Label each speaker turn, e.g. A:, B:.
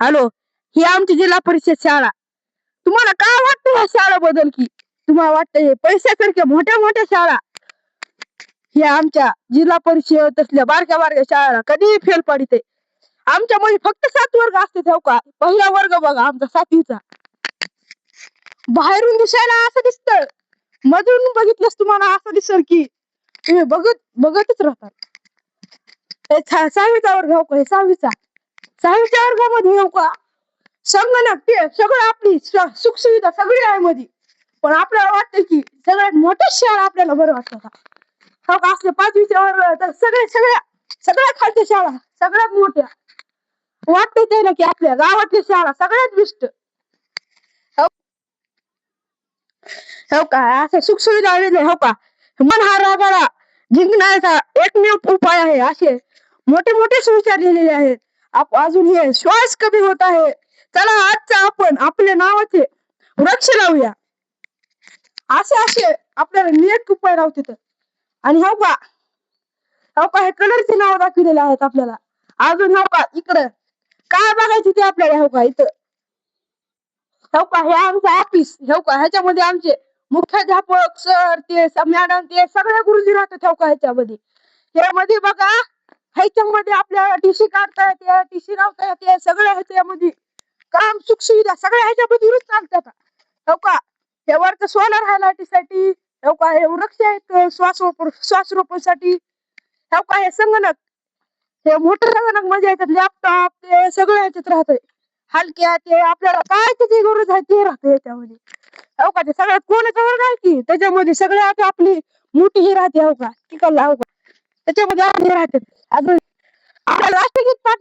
A: Hello, ही आमची जिल्हा परिषद शाळा. तुम्हाला काय वाटतं ह्या शाळेबद्दल? की तुम्हाला वाटतं हे पैशासारख्या मोठ्या मोठ्या शाळा ह्या आमच्या जिल्हा परिषद तसल्या बारक्या बारक्या शाळा कधी फेल पडते. आमच्यामध्ये फक्त 7 वर्ग असते ठेव का. पहिला वर्ग बघा आमचा 7वीचा. बाहेरून दिसायला असं दिसतं, मधून बघितलंस तुम्हाला असं दिसल की तुम्ही बघतच राहतात. 6वीचा वर्ग हो का, हे 6वीच्या वर्गामध्ये हो का संगणक ते सगळं आपली सुख सुविधा सगळी आहे मध्ये. पण आपल्याला वाटतं की सगळ्यात मोठी शाळा आपल्याला बरं वाटतं का. हो का, असले 5वीच्या वर्ग तर सगळ्या खालच्या शाळा सगळ्यात मोठ्या वाटतं ते ना की आपल्या गावातली शाळा सगळ्यात बेस्ट. हो का, असं सुख सुविधा आलेले हो का. मन हा रागाला जिंकण्याचा एकमेव उपाय आहे असे मोठे मोठे सुविचार लिहिलेले आहेत. अजून हे श्वास कमी होत आहे. चला आजचा आपण आपल्या नावाचे वृक्ष लावूया. असे आपल्याला नेट उपाय लावते. आणि हो का हे कलरचे नाव दाखवलेले आहेत आपल्याला. अजून हो का इकडं काय बघायचं ते आपल्याला हो का इथं. हो का हे आमचं ऑफिस हो का, ह्याच्यामध्ये आमचे मुख्याध्यापक सर ते मॅडम ते सगळे गुरुजी राहतात हो का ह्याच्यामध्ये. यामध्ये बघा ह्याच्यामध्ये आपल्याला टीसी काढता येते, टीसी लावता येते, सगळं ह्याच्यामध्ये काम सुख सुविधा सगळ्या ह्याच्यामध्ये चालतात हो का. यावरचं सोलर हायलाईटीसाठी हो का, हे वृक्ष आहेत श्वास रोपणसाठी हो का. हे संगणक हे मोठे संगणक म्हणजे याच्यात लॅपटॉप ते सगळं ह्याच्यात राहतंय. हलक्या ते आपल्याला काय त्याची गरज आहे ते राहते याच्यामध्ये हो का. ते सगळ्यात कोणाचं वर्ग आहे की त्याच्यामध्ये सगळ्यात आपली मोठी ही राहते हो का तिकडला हो का. त्याच्यामध्ये आपली राहते. अजून आपल्याला राष्ट्रगीत पाठ